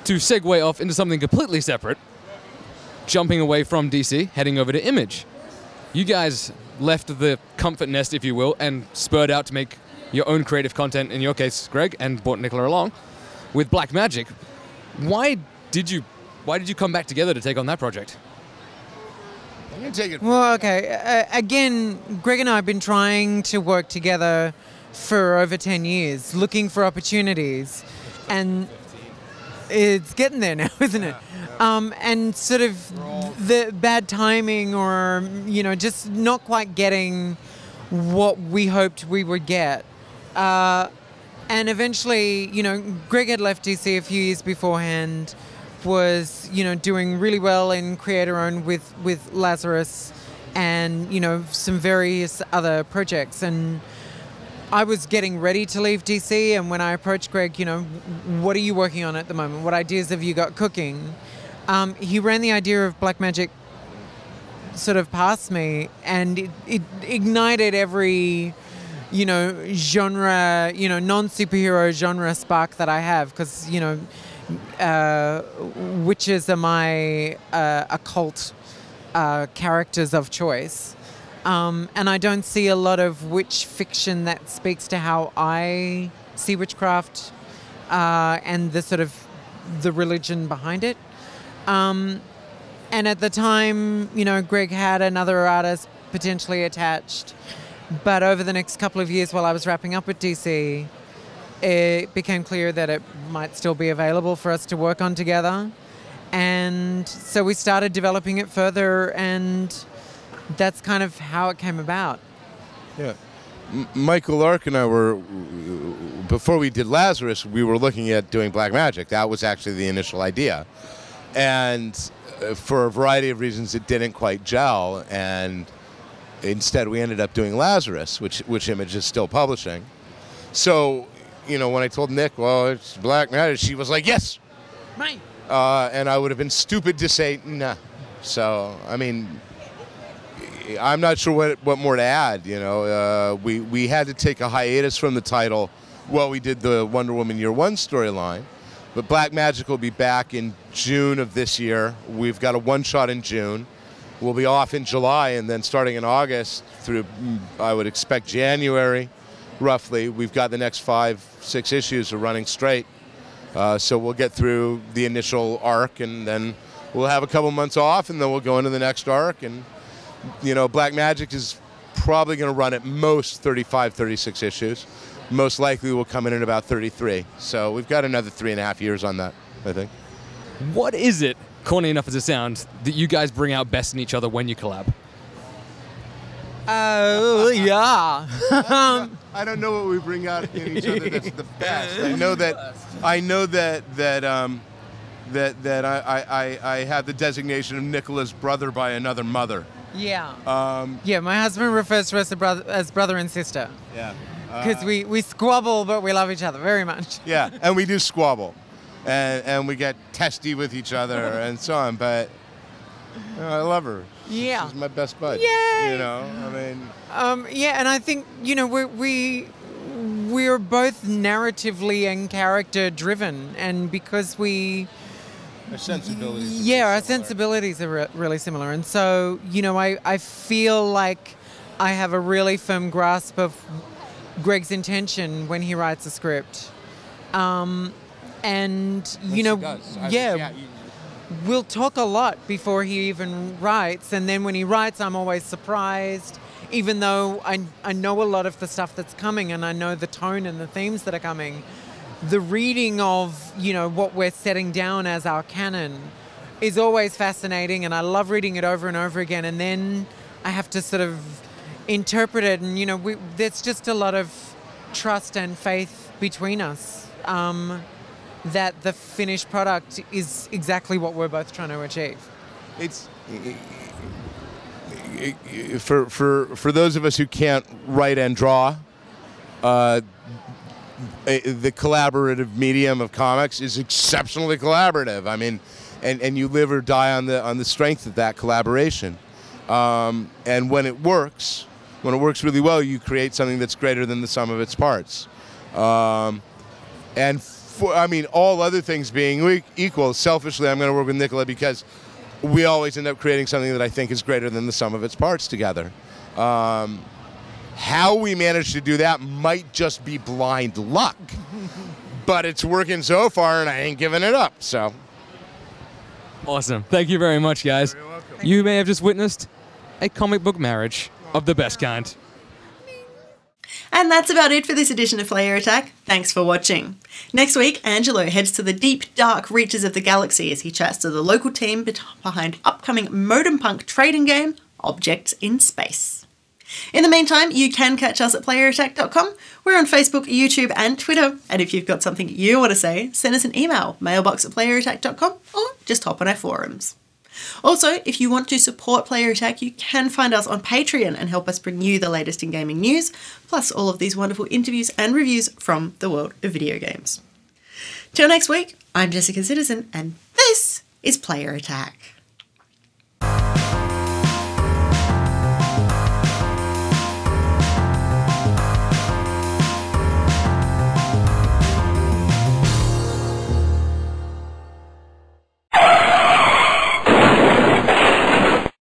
to segue off into something completely separate, jumping away from DC, heading over to Image. You guys left the comfort nest, if you will, and spurred out to make your own creative content, in your case, Greg, and brought Nicola along, with Black Magick. Why did you come back together to take on that project? I'm gonna take it. Well, okay. Again, Greg and I have been trying to work together for over 10 years, looking for opportunities, and it's getting there now, isn't it? And sort of the bad timing, or just not quite getting what we hoped we would get. And eventually, Greg had left DC a few years beforehand, was, doing really well in creator-owned with Lazarus and, some various other projects. And I was getting ready to leave DC, and when I approached Greg, what are you working on at the moment? What ideas have you got cooking? He ran the idea of Black Magick sort of past me, and it ignited every genre, non-superhero genre spark that I have, because, witches are my occult characters of choice. And I don't see a lot of witch fiction that speaks to how I see witchcraft and the sort of the religion behind it. And at the time, Greg had another artist potentially attached. But over the next couple of years, while I was wrapping up with DC, it became clear that it might still be available for us to work on together. And so we started developing it further, and that's kind of how it came about. Yeah. Michael Lark and I were, before we did Lazarus, we were looking at doing Black Magick. That was actually the initial idea. And for a variety of reasons, it didn't quite gel. And instead, we ended up doing Lazarus, which Image is still publishing. So, when I told Nick, well, it's Black Magick, she was like, yes. Right. And I would have been stupid to say, nah. So, I mean, I'm not sure what more to add. We had to take a hiatus from the title while we did the Wonder Woman Year One storyline. But Black Magick will be back in June of this year. We've got a one-shot in June. We'll be off in July, and then starting in August through, I would expect, January, roughly, we've got the next 5-6 issues are running straight. So we'll get through the initial arc, and then we'll have a couple months off, and then we'll go into the next arc. And, Black Magick is probably going to run at most 35, 36 issues. Most likely will come in at about 33. So we've got another 3.5 years on that, I think. What is it, corny enough as it sounds, that you guys bring out best in each other when you collab? Yeah. I don't know what we bring out in each other that's the best. I know that I have the designation of Nicola's brother by another mother. Yeah. Yeah, my husband refers to us as brother and sister. Yeah. Because we squabble, but we love each other very much. Yeah, and we do squabble. And we get testy with each other and so on, but I love her. Yeah. She's my best bud. Yay! Yeah, and I think, we're both narratively and character driven, and because our sensibilities. Yeah, our sensibilities are really similar, and so I feel like I have a really firm grasp of Greg's intention when he writes a script, and we'll talk a lot before he even writes, and then when he writes, I'm always surprised. Even though I know a lot of the stuff that's coming, and I know the tone and the themes that are coming, the reading of, what we're setting down as our canon is always fascinating, and I love reading it over and over again, and then I have to sort of interpret it, and, there's just a lot of trust and faith between us that the finished product is exactly what we're both trying to achieve. It's... For those of us who can't write and draw, the collaborative medium of comics is exceptionally collaborative. I mean, and you live or die on the strength of that collaboration. And when it works really well, you create something that's greater than the sum of its parts. And all other things being equal, selfishly, I'm going to work with Nicola because we always end up creating something that I think is greater than the sum of its parts together. How we manage to do that might just be blind luck, but it's working so far, and I ain't giving it up. So, awesome! Thank you very much, guys. You're welcome. You may have just witnessed a comic book marriage of the best kind. And that's about it for this edition of Player Attack. Thanks for watching. Next week, Angelo heads to the deep, dark reaches of the galaxy as he chats to the local team behind upcoming modem punk trading game, Objects in Space. In the meantime, you can catch us at playerattack.com. We're on Facebook, YouTube and Twitter. And if you've got something you want to say, send us an email, mailbox@playerattack.com, or just hop on our forums. Also, if you want to support Player Attack, you can find us on Patreon and help us bring you the latest in gaming news, plus all of these wonderful interviews and reviews from the world of video games. Till next week, I'm Jessica Citizen, and this is Player Attack.